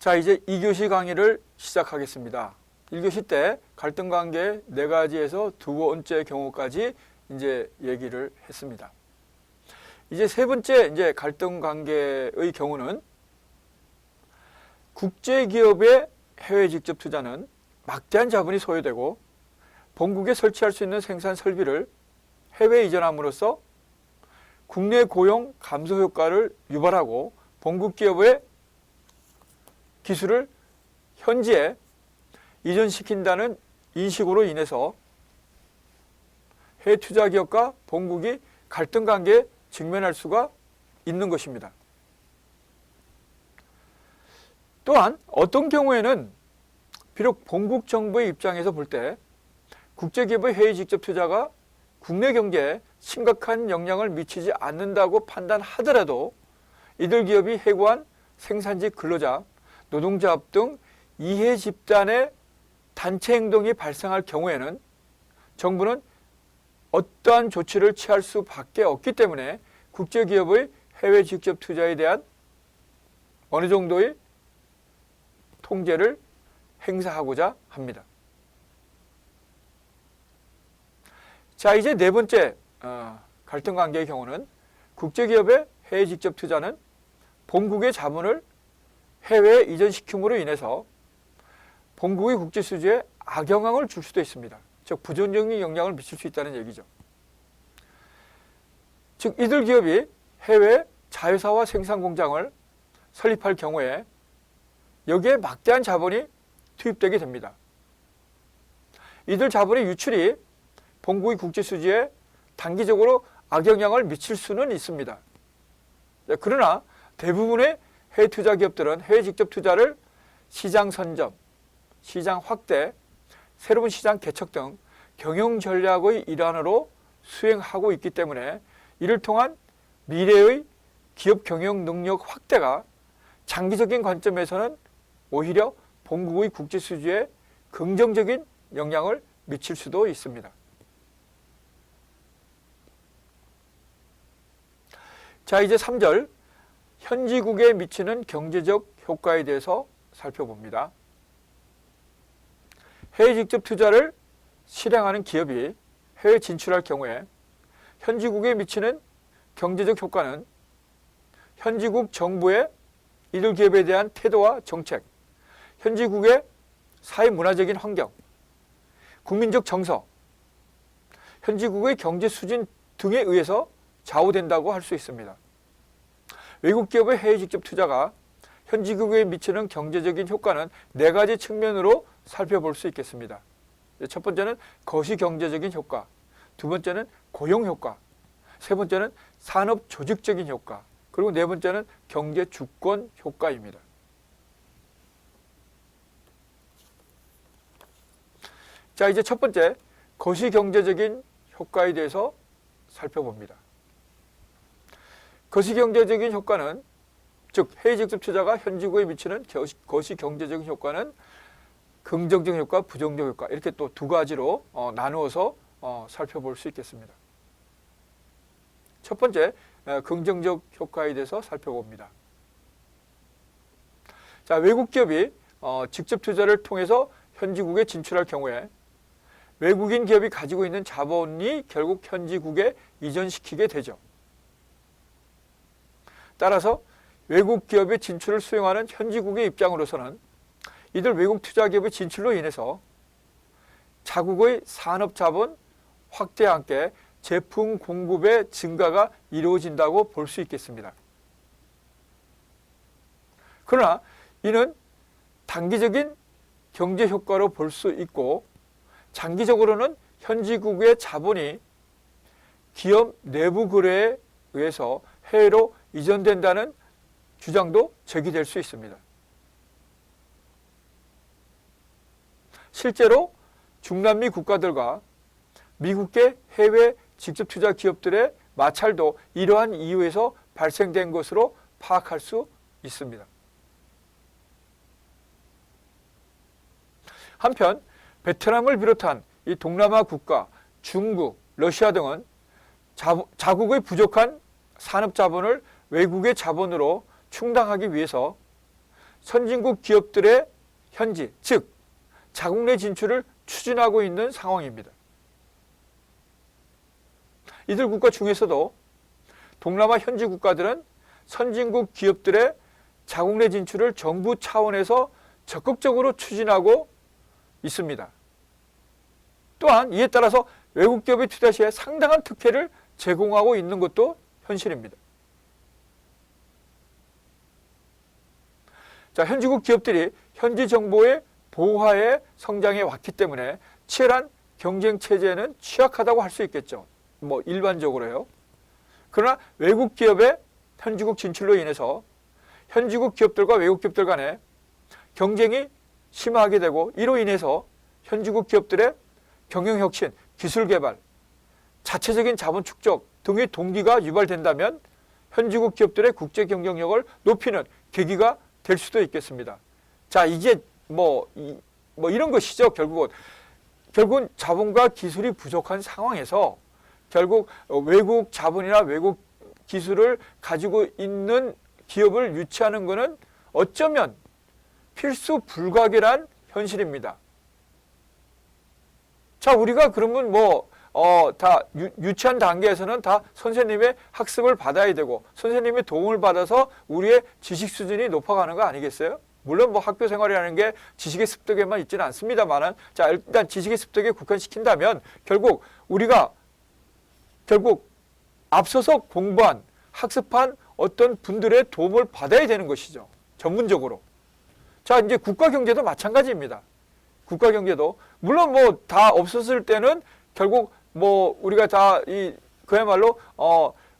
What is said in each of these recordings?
자, 이제 2교시 강의를 시작하겠습니다. 1교시 때 갈등 관계 4가지에서 2번째 경우까지 이제 얘기를 했습니다. 이제 3번째 이제 갈등 관계의 경우는 국제기업의 해외 직접 투자는 막대한 자본이 소요되고 본국에 설치할 수 있는 생산 설비를 해외에 이전함으로써 국내 고용 감소 효과를 유발하고 본국 기업의 기술을 현지에 이전시킨다는 인식으로 인해서 해외 투자 기업과 본국이 갈등 관계에 직면할 수가 있는 것입니다. 또한 어떤 경우에는 비록 본국 정부의 입장에서 볼 때 국제기업의 해외 직접 투자가 국내 경제에 심각한 영향을 미치지 않는다고 판단하더라도 이들 기업이 해고한 생산직 근로자, 노동자업 등 이해 집단의 단체 행동이 발생할 경우에는 정부는 어떠한 조치를 취할 수밖에 없기 때문에 국제기업의 해외 직접 투자에 대한 어느 정도의 통제를 행사하고자 합니다. 자, 이제 4번째 갈등 관계의 경우는 국제기업의 해외 직접 투자는 본국의 자본을 해외에 이전시킴으로 인해서 본국의 국제 수지에 악영향을 줄 수도 있습니다. 즉 부정적인 영향을 미칠 수 있다는 얘기죠. 즉 이들 기업이 해외 자회사와 생산 공장을 설립할 경우에 여기에 막대한 자본이 투입되게 됩니다. 이들 자본의 유출이 본국의 국제 수지에 단기적으로 악영향을 미칠 수는 있습니다. 그러나 대부분의 해외 투자 기업들은 해외 직접 투자를 시장 선점, 시장 확대, 새로운 시장 개척 등 경영 전략의 일환으로 수행하고 있기 때문에 이를 통한 미래의 기업 경영 능력 확대가 장기적인 관점에서는 오히려 본국의 국제 수지에 긍정적인 영향을 미칠 수도 있습니다. 자, 이제 3절 현지국에 미치는 경제적 효과에 대해서 살펴봅니다. 해외 직접 투자를 실행하는 기업이 해외 진출할 경우에 현지국에 미치는 경제적 효과는 현지국 정부의 이들 기업에 대한 태도와 정책, 현지국의 사회문화적인 환경, 국민적 정서, 현지국의 경제 수준 등에 의해서 좌우된다고 할 수 있습니다. 외국 기업의 해외 직접 투자가 현지국에 미치는 경제적인 효과는 4가지 측면으로 살펴볼 수 있겠습니다. 첫 번째는 거시 경제적인 효과, 두 번째는 고용 효과, 세 번째는 산업 조직적인 효과, 그리고 네 번째는 경제 주권 효과입니다. 자, 이제 첫 번째 거시 경제적인 효과에 대해서 살펴봅니다. 거시 경제적인 효과는 즉 해외 직접 투자가 현지국에 미치는 거시 경제적인 효과는 긍정적 효과, 부정적 효과 이렇게 또 2가지로 나누어서 살펴볼 수 있겠습니다. 첫 번째 긍정적 효과에 대해서 살펴봅니다. 자, 외국 기업이 직접 투자를 통해서 현지국에 진출할 경우에 외국인 기업이 가지고 있는 자본이 결국 현지국에 이전시키게 되죠. 따라서 외국 기업의 진출을 수용하는 현지국의 입장으로서는 이들 외국 투자 기업의 진출로 인해서 자국의 산업 자본 확대와 함께 제품 공급의 증가가 이루어진다고 볼 수 있겠습니다. 그러나 이는 단기적인 경제 효과로 볼 수 있고 장기적으로는 현지국의 자본이 기업 내부 거래에 의해서 해외로 이전된다는 주장도 제기될 수 있습니다. 실제로 중남미 국가들과 미국계 해외 직접 투자 기업들의 마찰도 이러한 이유에서 발생된 것으로 파악할 수 있습니다. 한편 베트남을 비롯한 이 동남아 국가, 중국, 러시아 등은 자국의 부족한 산업 자본을 외국의 자본으로 충당하기 위해서 선진국 기업들의 현지, 즉 자국 내 진출을 추진하고 있는 상황입니다. 이들 국가 중에서도 동남아 현지 국가들은 선진국 기업들의 자국 내 진출을 정부 차원에서 적극적으로 추진하고 있습니다. 또한 이에 따라서 외국 기업의 투자 시에 상당한 특혜를 제공하고 있는 것도 현실입니다. 자, 현지국 기업들이 현지 정보의 보호하에 성장해 왔기 때문에 치열한 경쟁 체제에는 취약하다고 할 수 있겠죠. 뭐 일반적으로요. 그러나 외국 기업의 현지국 진출로 인해서 현지국 기업들과 외국 기업들 간에 경쟁이 심화하게 되고, 이로 인해서 현지국 기업들의 경영혁신, 기술 개발, 자체적인 자본 축적 등의 동기가 유발된다면 현지국 기업들의 국제 경쟁력을 높이는 계기가 될 수도 있겠습니다. 자, 이제 뭐 이런 것이죠. 결국은 자본과 기술이 부족한 상황에서 결국 외국 자본이나 외국 기술을 가지고 있는 기업을 유치하는 것은 어쩌면 필수 불가결한 현실입니다. 자, 우리가 그러면 다 유치한 단계에서는 다 선생님의 학습을 받아야 되고 선생님의 도움을 받아서 우리의 지식 수준이 높아가는 거 아니겠어요? 물론 학교 생활이라는 게 지식의 습득에만 있지는 않습니다만은, 자, 일단 지식의 습득에 국한시킨다면 우리가 앞서서 공부한, 학습한 어떤 분들의 도움을 받아야 되는 것이죠. 전문적으로. 자, 이제 국가 경제도 마찬가지입니다. 국가 경제도 물론 다 없었을 때는 결국 우리가 다 그야말로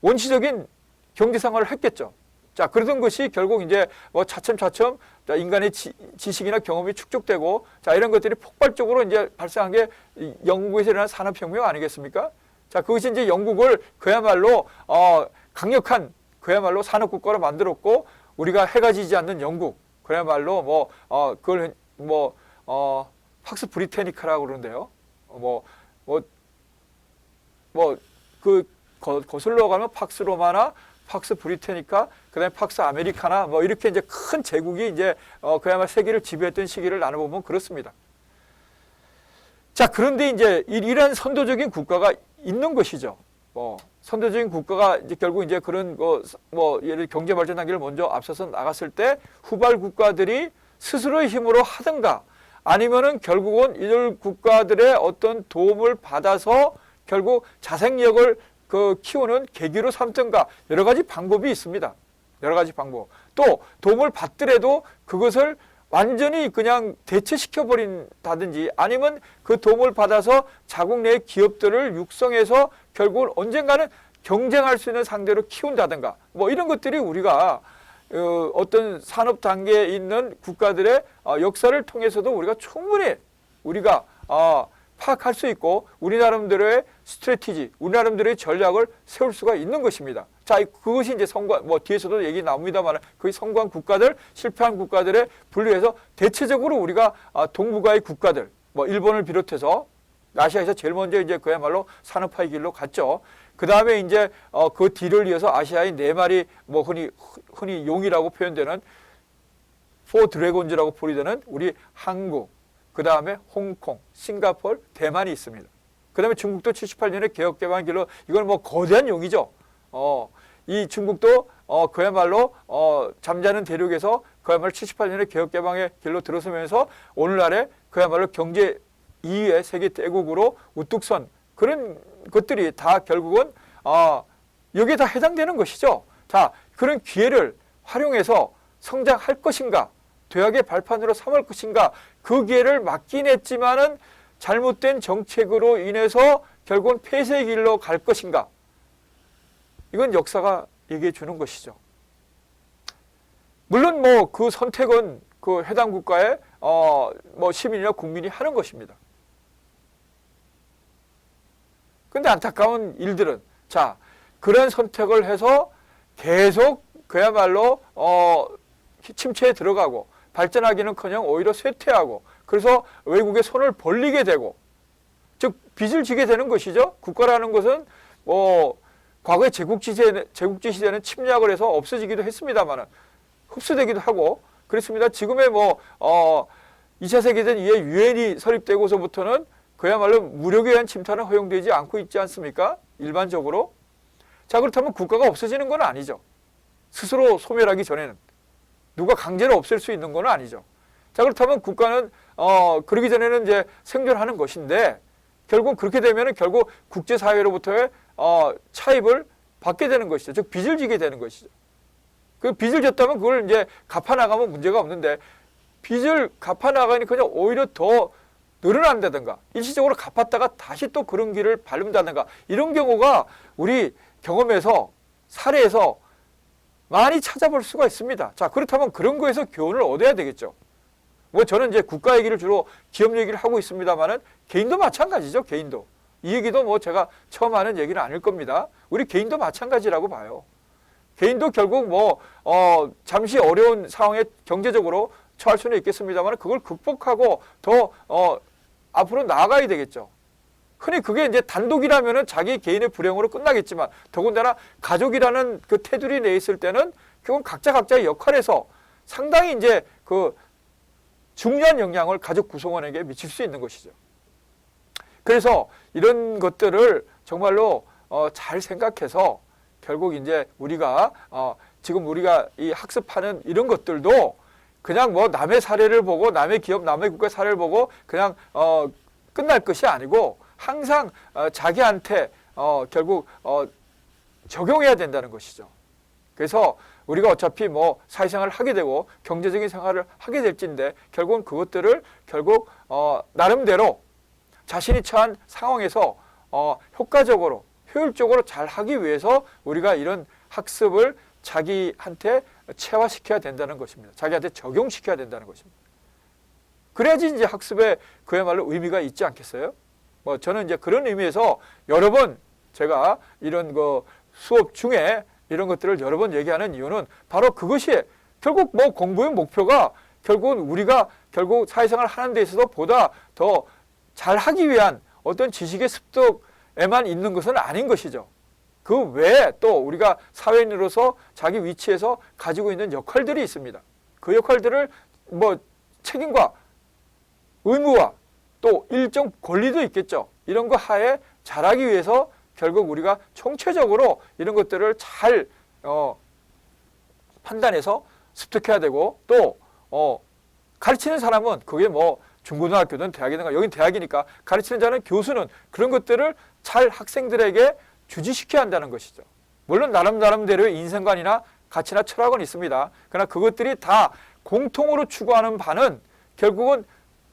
원시적인 경제 생활을 했겠죠. 자, 그러던 것이 결국 이제 차츰 인간의 지식이나 경험이 축적되고, 자, 이런 것들이 폭발적으로 이제 발생한 게 영국에서 일어난 산업혁명 아니겠습니까? 자, 그것이 이제 영국을 그야말로 강력한 그야말로 산업국가로 만들었고, 우리가 해가 지지 않는 영국, 그야말로 그걸 팍스 브리테니카라고 그러는데요. 거슬러 가면 팍스 로마나, 팍스 브리테니카, 그다음에 팍스 아메리카나, 이렇게 이제 큰 제국이 이제 그야말로 세계를 지배했던 시기를 나눠보면 그렇습니다. 자, 그런데 이제 이러한 선도적인 국가가 있는 것이죠. 선도적인 국가가 이제 결국 이제 그런 예를 경제 발전 단계를 먼저 앞서서 나갔을 때 후발 국가들이 스스로의 힘으로 하든가, 아니면은 결국은 이들 국가들의 어떤 도움을 받아서 결국 자생력을 키우는 계기로 삼든가, 여러 가지 방법이 있습니다. 여러 가지 방법. 또 도움을 받더라도 그것을 완전히 그냥 대체시켜 버린다든지, 아니면 그 도움을 받아서 자국 내 기업들을 육성해서 결국은 언젠가는 경쟁할 수 있는 상대로 키운다든가, 이런 것들이 우리가 어떤 산업 단계에 있는 국가들의 역사를 통해서도 우리가 충분히 파악할 수 있고, 우리 나름대로의 스트래티지, 우리 나름대로의 전략을 세울 수가 있는 것입니다. 자, 그것이 이제 뒤에서도 얘기 나옵니다만, 그 성공한 국가들, 실패한 국가들에 분류해서 대체적으로 우리가 동북아의 국가들, 일본을 비롯해서 아시아에서 제일 먼저 이제 그야말로 산업화의 길로 갔죠. 그 다음에 이제 그 뒤를 이어서 아시아의 네 마리 흔히 용이라고 표현되는 포 드래곤즈라고 불리되는 우리 한국, 그 다음에 홍콩, 싱가포르, 대만이 있습니다. 그 다음에 중국도 78년에 개혁개방의 길로, 이건 거대한 용이죠. 이 중국도 그야말로 잠자는 대륙에서 그야말로 78년에 개혁개방의 길로 들어서면서 오늘날의 그야말로 경제 2위의 세계 대국으로 우뚝 선 그런 것들이 다 결국은 여기에 다 해당되는 것이죠. 자, 그런 기회를 활용해서 성장할 것인가, 도약의 발판으로 삼을 것인가, 그 기회를 맞긴 했지만은 잘못된 정책으로 인해서 결국은 폐쇄의 길로 갈 것인가, 이건 역사가 얘기해 주는 것이죠. 물론 그 선택은 그 해당 국가의 시민이나 국민이 하는 것입니다. 근데 안타까운 일들은, 자, 그런 선택을 해서 계속 그야말로 침체에 들어가고 발전하기는커녕 오히려 쇠퇴하고, 그래서 외국에 손을 벌리게 되고, 즉 빚을 지게 되는 것이죠. 국가라는 것은 과거에 제국지 시대는 침략을 해서 없어지기도 했습니다만은 흡수되기도 하고, 그렇습니다. 지금의 2차 세계대전 이후에 유엔이 설립되고서부터는 그야말로 무력에 의한 침탈은 허용되지 않고 있지 않습니까? 일반적으로. 자, 그렇다면 국가가 없어지는 건 아니죠. 스스로 소멸하기 전에는. 누가 강제로 없앨 수 있는 건 아니죠. 자, 그렇다면 국가는 그러기 전에는 이제 생존하는 것인데, 결국 그렇게 되면은 결국 국제사회로부터의 차입을 받게 되는 것이죠. 즉 빚을 지게 되는 것이죠. 그 빚을 졌다면 그걸 이제 갚아나가면 문제가 없는데, 빚을 갚아나가니 그냥 오히려 더 늘어난다든가 일시적으로 갚았다가 다시 또 그런 길을 밟는다든가 이런 경우가 우리 경험에서 사례에서 많이 찾아볼 수가 있습니다. 자, 그렇다면 그런 거에서 교훈을 얻어야 되겠죠. 뭐 저는 이제 국가 얘기를 주로 기업 얘기를 하고 있습니다만은 개인도 마찬가지죠. 개인도. 이 얘기도 뭐 제가 처음 하는 얘기는 아닐 겁니다. 우리 개인도 마찬가지라고 봐요. 개인도 결국 잠시 어려운 상황에 경제적으로 처할 수는 있겠습니다만 그걸 극복하고 더 앞으로 나아가야 되겠죠. 흔히 그게 이제 단독이라면은 자기 개인의 불행으로 끝나겠지만 더군다나 가족이라는 그 테두리 내에 있을 때는 그건 각자의 역할에서 상당히 이제 그 중요한 영향을 가족 구성원에게 미칠 수 있는 것이죠. 그래서 이런 것들을 정말로 잘 생각해서 결국 이제 우리가 지금 우리가 이 학습하는 이런 것들도 그냥 뭐 남의 사례를 보고 남의 기업, 남의 국가 사례를 보고 그냥 끝날 것이 아니고 항상 자기한테 결국 적용해야 된다는 것이죠. 그래서 우리가 어차피 뭐 사회생활을 하게 되고 경제적인 생활을 하게 될진데 결국은 그것들을 결국 나름대로 자신이 처한 상황에서 효과적으로 효율적으로 잘 하기 위해서 우리가 이런 학습을 자기한테 체화시켜야 된다는 것입니다. 자기한테 적용시켜야 된다는 것입니다. 그래야지 이제 학습에 그야말로 의미가 있지 않겠어요? 뭐 저는 이제 그런 의미에서 여러 번 제가 이런 그 수업 중에 이런 것들을 여러 번 얘기하는 이유는 바로 그것이 결국 뭐 공부의 목표가 결국은 우리가 결국 사회생활 하는 데 있어서 보다 더 잘하기 위한 어떤 지식의 습득에만 있는 것은 아닌 것이죠. 그 외에 또 우리가 사회인으로서 자기 위치에서 가지고 있는 역할들이 있습니다. 그 역할들을 뭐 책임과 의무와 또 일정 권리도 있겠죠. 이런 거 하에 잘하기 위해서 결국 우리가 총체적으로 이런 것들을 잘 판단해서 습득해야 되고 또 가르치는 사람은 그게 뭐 중고등학교든 대학이든가 여긴 대학이니까 가르치는 자는 교수는 그런 것들을 잘 학생들에게 주지시켜야 한다는 것이죠. 물론 나름대로의 인생관이나 가치나 철학은 있습니다. 그러나 그것들이 다 공통으로 추구하는 바는 결국은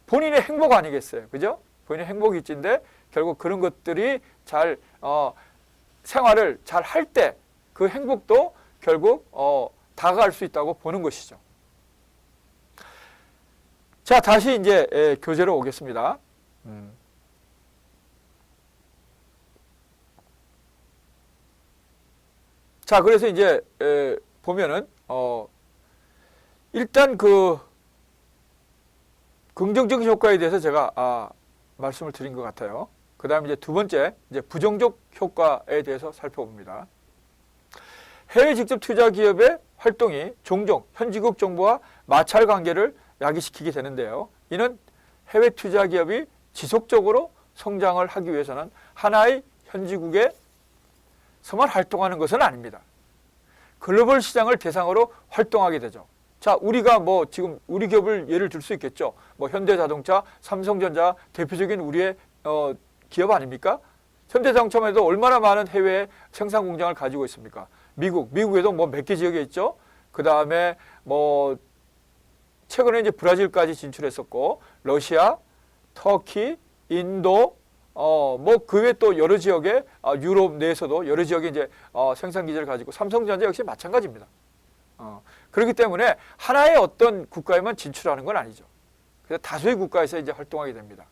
본인의 행복 아니겠어요. 그죠? 본인의 행복이 있지인데 결국 그런 것들이 잘 생활을 잘 할 때 그 행복도 결국 다가갈 수 있다고 보는 것이죠. 자, 다시 이제 교재로 오겠습니다. 자, 그래서 이제 보면은 일단 그 긍정적인 효과에 대해서 제가 말씀을 드린 것 같아요. 그 다음에 이제 두 번째 이제 부정적 효과에 대해서 살펴봅니다. 해외 직접 투자 기업의 활동이 종종 현지국 정부와 마찰 관계를 야기시키게 되는데요. 이는 해외 투자 기업이 지속적으로 성장을 하기 위해서는 하나의 현지국에서만 활동하는 것은 아닙니다. 글로벌 시장을 대상으로 활동하게 되죠. 자, 우리가 뭐 지금 우리 기업을 예를 들 수 있겠죠. 뭐 현대자동차, 삼성전자 대표적인 우리의 기업 아닙니까? 현대자동차만 해도 얼마나 많은 해외 생산 공장을 가지고 있습니까? 미국에도 뭐 몇 개 지역에 있죠. 그 다음에 뭐 최근에 이제 브라질까지 진출했었고, 러시아, 터키, 인도, 뭐 그 외 또 여러 지역에 유럽 내에서도 여러 지역에 이제 생산 기지를 가지고 삼성전자 역시 마찬가지입니다. 그렇기 때문에 하나의 어떤 국가에만 진출하는 건 아니죠. 그래서 다수의 국가에서 이제 활동하게 됩니다.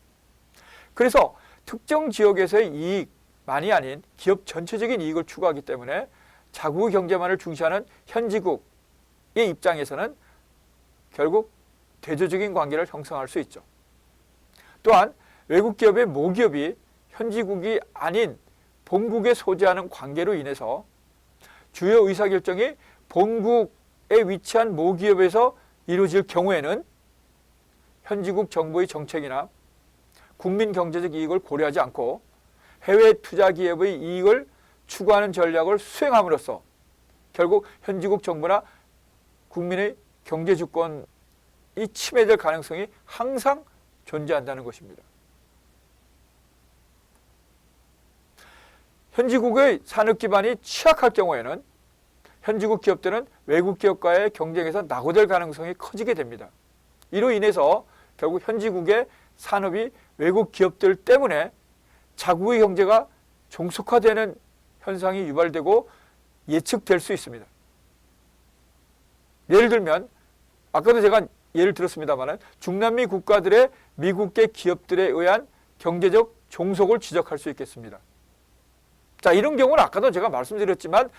그래서 특정 지역에서의 이익만이 아닌 기업 전체적인 이익을 추구하기 때문에 자국 경제만을 중시하는 현지국의 입장에서는 결국 대조적인 관계를 형성할 수 있죠. 또한 외국 기업의 모기업이 현지국이 아닌 본국에 소재하는 관계로 인해서 주요 의사결정이 본국에 위치한 모기업에서 이루어질 경우에는 현지국 정부의 정책이나 국민 경제적 이익을 고려하지 않고 해외 투자 기업의 이익을 추구하는 전략을 수행함으로써 결국 현지국 정부나 국민의 경제 주권이 침해될 가능성이 항상 존재한다는 것입니다. 현지국의 산업 기반이 취약할 경우에는 현지국 기업들은 외국 기업과의 경쟁에서 낙오될 가능성이 커지게 됩니다. 이로 인해서 결국 현지국의 산업이 외국 기업들 때문에 자국의 경제가 종속화되는 현상이 유발되고 예측될 수 있습니다. 예를 들면 아까도 제가 예를 들었습니다만 중남미 국가들의 미국계 기업들에 의한 경제적 종속을 지적할 수 있겠습니다. 자, 이런 경우는 아까도 제가 말씀드렸지만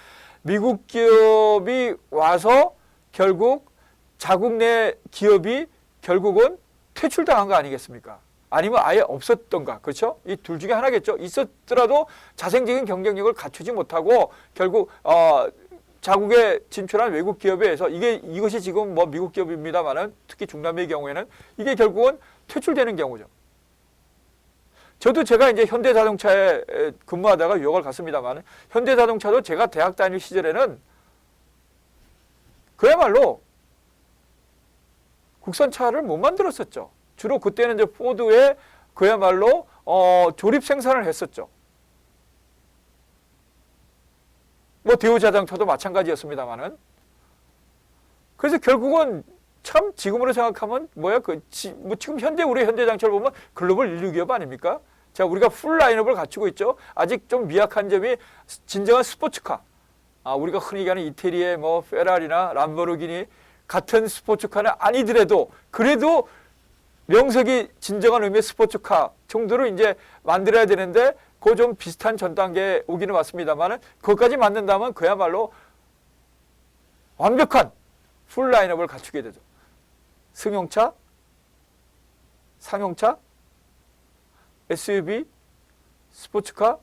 미국 기업이 와서 결국 자국 내 기업이 결국은 퇴출당한 거 아니겠습니까? 아니면 아예 없었던가, 그렇죠? 이 둘 중에 하나겠죠. 있었더라도 자생적인 경쟁력을 갖추지 못하고 결국 자국에 진출한 외국 기업에 의해서 이것이 지금 뭐 미국 기업입니다만은 특히 중남미의 경우에는 이게 결국은 퇴출되는 경우죠. 저도 제가 이제 현대자동차에 근무하다가 유학을 갔습니다만 현대자동차도 제가 대학 다닐 시절에는 그야말로 국산차를 못 만들었었죠. 주로 그때는 이제 포드에 그야말로 조립 생산을 했었죠. 뭐 대우자동차도 마찬가지였습니다만은. 그래서 결국은 참 지금으로 생각하면 뭐 지금 우리 현대자동차를 보면 글로벌 인류 기업 아닙니까? 자, 우리가 풀 라인업을 갖추고 있죠. 아직 좀 미약한 점이 진정한 스포츠카. 우리가 흔히 얘기하는 이태리의 뭐 페라리나 람보르기니 같은 스포츠카는 아니더라도 그래도 명색이 진정한 의미의 스포츠카 정도로 이제 만들어야 되는데 그 좀 비슷한 전 단계에 오기는 왔습니다만은 그것까지 만든다면 그야말로 완벽한 풀 라인업을 갖추게 되죠. 승용차, 상용차, SUV, 스포츠카,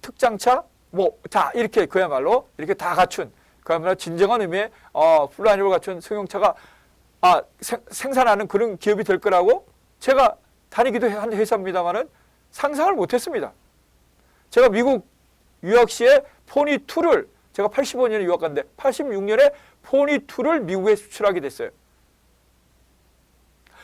특장차, 뭐 다 이렇게 그야말로 이렇게 다 갖춘 그야말로 진정한 의미의 풀 라인업을 갖춘 승용차가 생산하는 그런 기업이 될 거라고 제가 다니기도 한 회사입니다만은 상상을 못했습니다. 제가 미국 유학 시에 포니2를 제가 85년에 유학 갔는데 86년에 포니2를 미국에 수출하게 됐어요.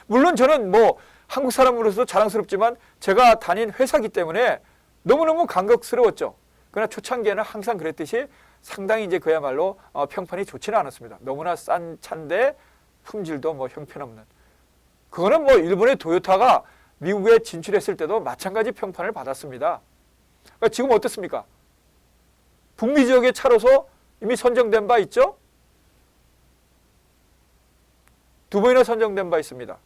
물론 저는 뭐 한국 사람으로서 자랑스럽지만 제가 다닌 회사이기 때문에 너무너무 감격스러웠죠. 그러나 초창기에는 항상 그랬듯이 상당히 이제 그야말로 평판이 좋지는 않았습니다. 너무나 싼 차인데 품질도 뭐 형편없는. 그거는 뭐 일본의 도요타가 미국에 진출했을 때도 마찬가지 평판을 받았습니다. 그러니까 지금 어떻습니까? 북미 지역의 차로서 이미 선정된 바 있죠? 2번이나 선정된 바 있습니다.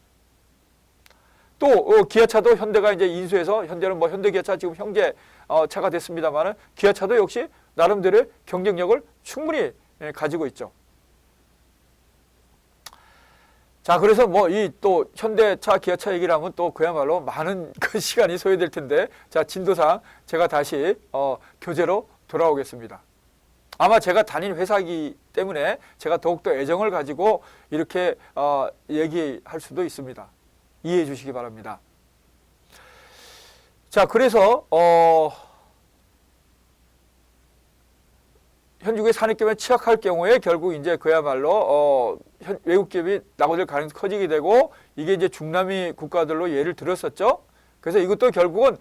또 기아차도 현대가 이제 인수해서 현대는 뭐 현대기아차 지금 형제 차가 됐습니다만은 기아차도 역시 나름대로의 경쟁력을 충분히 가지고 있죠. 자, 그래서 뭐 이 또 현대차, 기아차 얘기를 하면 또 그야말로 많은 그 시간이 소요될 텐데, 자, 진도상 제가 다시 교재로 돌아오겠습니다. 아마 제가 다닌 회사이기 때문에 제가 더욱더 애정을 가지고 이렇게 얘기할 수도 있습니다. 이해해 주시기 바랍니다. 자, 그래서 현지국의 산업기반이 취약할 경우에 결국 이제 그야말로 외국 기업이 낙오될 가능성이 커지게 되고 이게 이제 중남미 국가들로 예를 들었었죠. 그래서 이것도 결국은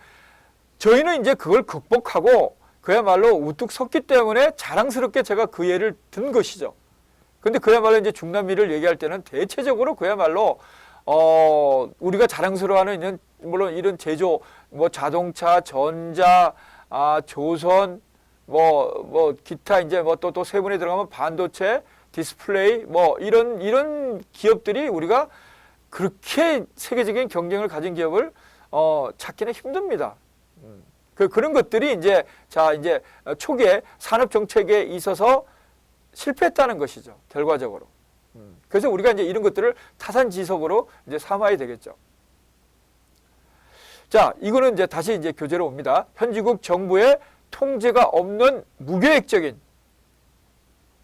저희는 이제 그걸 극복하고 그야말로 우뚝 섰기 때문에 자랑스럽게 제가 그 예를 든 것이죠. 근데 그야말로 이제 중남미를 얘기할 때는 대체적으로 그야말로 우리가 자랑스러워하는 물론 이런 제조, 뭐 자동차, 전자, 조선, 뭐 기타 이제 뭐 또 세분에 들어가면 반도체, 디스플레이 뭐 이런 기업들이 우리가 그렇게 세계적인 경쟁을 가진 기업을 찾기는 힘듭니다. 그런 것들이 이제 이제 초기에 산업 정책에 있어서 실패했다는 것이죠. 결과적으로. 그래서 우리가 이제 이런 것들을 타산지석으로 이제 삼아야 되겠죠. 자, 이거는 이제 다시 이제 교재로 옵니다. 현지국 정부의 통제가 없는 무계획적인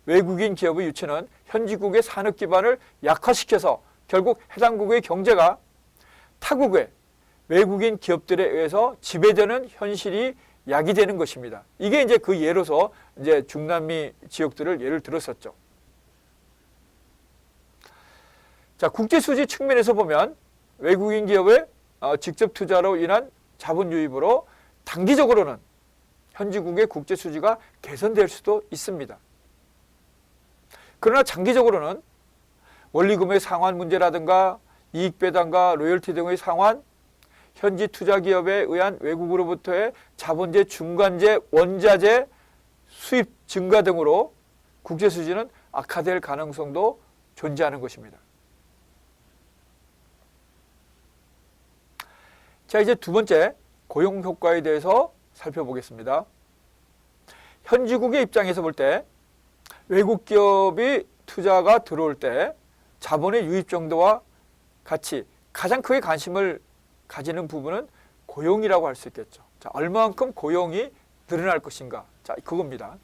외국인 기업의 유치는 현지국의 산업 기반을 약화시켜서 결국 해당국의 경제가 타국의 외국인 기업들에 의해서 지배되는 현실이 야기되는 것입니다. 이게 이제 그 예로서 이제 중남미 지역들을 예를 들었었죠. 자, 국제 수지 측면에서 보면 외국인 기업의 직접 투자로 인한 자본 유입으로 단기적으로는 현지국의 국제 수지가 개선될 수도 있습니다. 그러나 장기적으로는 원리금의 상환 문제라든가 이익 배당과 로열티 등의 상환, 현지 투자 기업에 의한 외국으로부터의 자본재, 중간재, 원자재 수입 증가 등으로 국제 수지는 악화될 가능성도 존재하는 것입니다. 자, 이제 두 번째 고용 효과에 대해서 살펴보겠습니다. 현지국의 입장에서 볼 때 외국 기업이 투자가 들어올 때 자본의 유입 정도와 같이 가장 크게 관심을 가지는 부분은 고용이라고 할 수 있겠죠. 자, 얼마만큼 고용이 늘어날 것인가. 자, 그겁니다.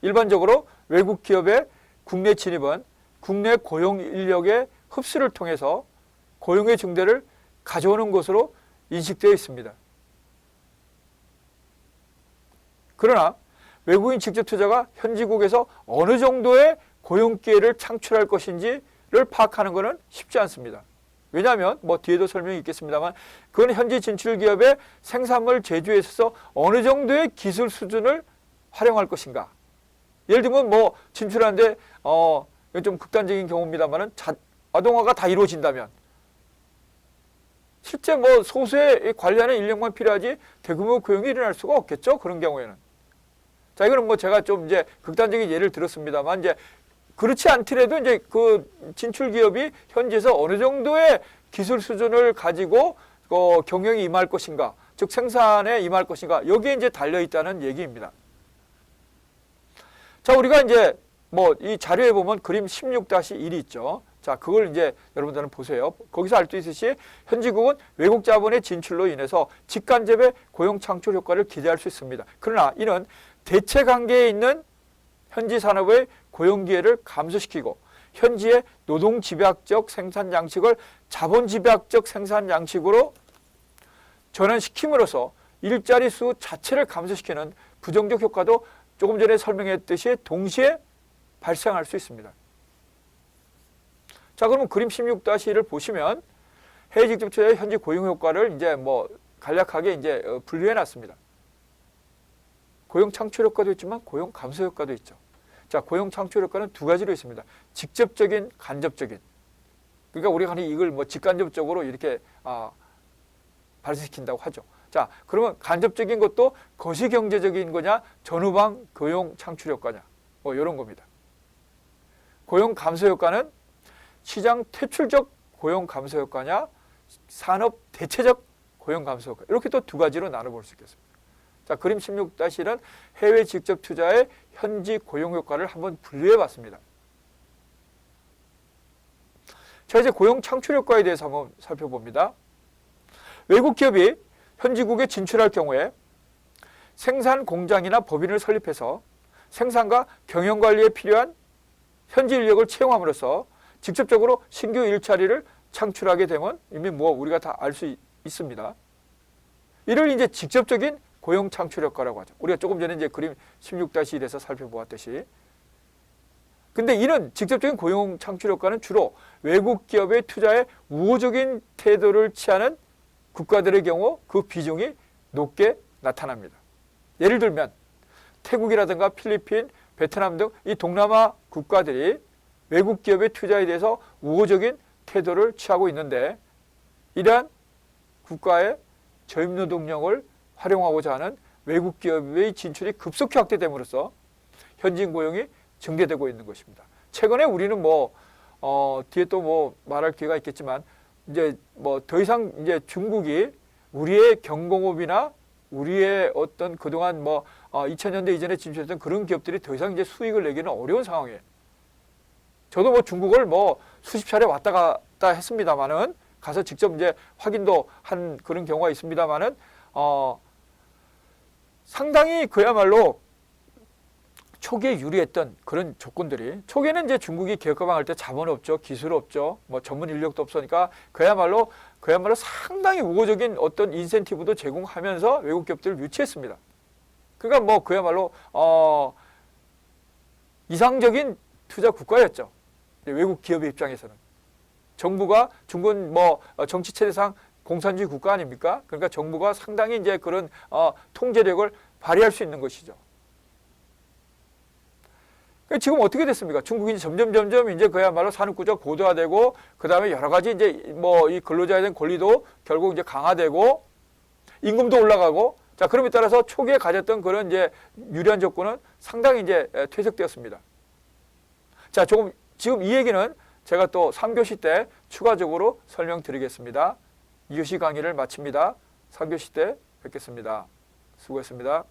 일반적으로 외국 기업의 국내 진입은 국내 고용 인력의 흡수를 통해서 고용의 증대를 가져오는 것으로 인식되어 있습니다. 그러나 외국인 직접 투자가 현지국에서 어느 정도의 고용 기회를 창출할 것인지를 파악하는 것은 쉽지 않습니다. 왜냐하면 뭐 뒤에도 설명이 있겠습니다만 그건 현지 진출 기업의 생산물 제조에 있어서 어느 정도의 기술 수준을 활용할 것인가. 예를 들면 뭐 진출하는데 이건 좀 극단적인 경우입니다만은 자동화가 다 이루어진다면 실제 뭐 소수의 관리하는 인력만 필요하지 대규모 고용이 일어날 수가 없겠죠. 그런 경우에는. 자, 이거는 뭐 제가 좀 이제 극단적인 예를 들었습니다만 이제 그렇지 않더라도 이제 그 진출 기업이 현지에서 어느 정도의 기술 수준을 가지고 경영에 임할 것인가, 즉 생산에 임할 것인가, 여기에 이제 달려 있다는 얘기입니다. 자, 우리가 이제 뭐 이 자료에 보면 그림 16-1이 있죠. 자, 그걸 이제 여러분들은 보세요. 거기서 알 수 있듯이 현지국은 외국 자본의 진출로 인해서 직간접의 고용 창출 효과를 기대할 수 있습니다. 그러나 이는 대체 관계에 있는 현지 산업의 고용 기회를 감소시키고 현지의 노동 집약적 생산 양식을 자본 집약적 생산 양식으로 전환시킴으로써 일자리 수 자체를 감소시키는 부정적 효과도 조금 전에 설명했듯이 동시에 발생할 수 있습니다. 자, 그러면 그림 16-1을 보시면 해외 직접 투자의 현지 고용 효과를 이제 뭐 간략하게 이제 분류해 놨습니다. 고용 창출 효과도 있지만 고용 감소 효과도 있죠. 자, 고용 창출 효과는 두 가지로 있습니다. 직접적인, 간접적인. 그러니까 우리가 이걸 뭐 직간접적으로 이렇게 발생시킨다고 하죠. 자, 그러면 간접적인 것도 거시경제적인 거냐, 전후방 고용 창출 효과냐, 뭐 이런 겁니다. 고용 감소 효과는 시장 퇴출적 고용 감소 효과냐, 산업 대체적 고용 감소 효과. 이렇게 또 두 가지로 나눠볼 수 있겠습니다. 자, 그림 16-1은 해외 직접 투자의 현지 고용 효과를 한번 분류해 봤습니다. 자, 이제 고용 창출 효과에 대해서 한번 살펴봅니다. 외국 기업이 현지국에 진출할 경우에 생산 공장이나 법인을 설립해서 생산과 경영 관리에 필요한 현지 인력을 채용함으로써 직접적으로 신규 일자리를 창출하게 되면 이미 뭐 우리가 다 알 수 있습니다. 이를 이제 직접적인 고용 창출 효과라고 하죠. 우리가 조금 전에 이제 그림 16-1에서 살펴보았듯이. 근데 이런 직접적인 고용 창출 효과는 주로 외국 기업의 투자에 우호적인 태도를 취하는 국가들의 경우 그 비중이 높게 나타납니다. 예를 들면 태국이라든가 필리핀, 베트남 등 이 동남아 국가들이 외국 기업의 투자에 대해서 우호적인 태도를 취하고 있는데 이러한 국가의 저임 노동력을 활용하고자 하는 외국 기업의 진출이 급속히 확대됨으로써 현지인 고용이 증대되고 있는 것입니다. 최근에 우리는 뭐 뒤에 또 뭐 말할 기회가 있겠지만 이제 뭐 더 이상 이제 중국이 우리의 경공업이나 우리의 어떤 그동안 뭐 2000년대 이전에 진출했던 그런 기업들이 더 이상 이제 수익을 내기는 어려운 상황이에요. 저도 뭐 중국을 뭐 수십 차례 왔다 갔다 했습니다만은 가서 직접 이제 확인도 한 그런 경우가 있습니다만은 상당히 그야말로 초기에 유리했던 그런 조건들이, 초기에는 이제 중국이 개혁개방할 때 자본 없죠, 기술 없죠, 뭐 전문 인력도 없으니까 그야말로 상당히 우호적인 어떤 인센티브도 제공하면서 외국 기업들을 유치했습니다. 그러니까 뭐 그야말로 이상적인 투자 국가였죠. 외국 기업의 입장에서는. 정부가, 중국은 뭐 정치 체제상 공산주의 국가 아닙니까? 그러니까 정부가 상당히 이제 그런 통제력을 발휘할 수 있는 것이죠. 지금 어떻게 됐습니까? 중국이 점점 이제 그야말로 산업구조가 고도화되고, 그 다음에 여러 가지 이제 뭐 이 근로자에 대한 권리도 결국 이제 강화되고, 임금도 올라가고, 자, 그럼에 따라서 초기에 가졌던 그런 이제 유리한 조건은 상당히 이제 퇴색되었습니다. 자, 지금 이 얘기는 제가 또 3교시 때 추가적으로 설명드리겠습니다. 2교시 강의를 마칩니다. 3교시 때 뵙겠습니다. 수고했습니다.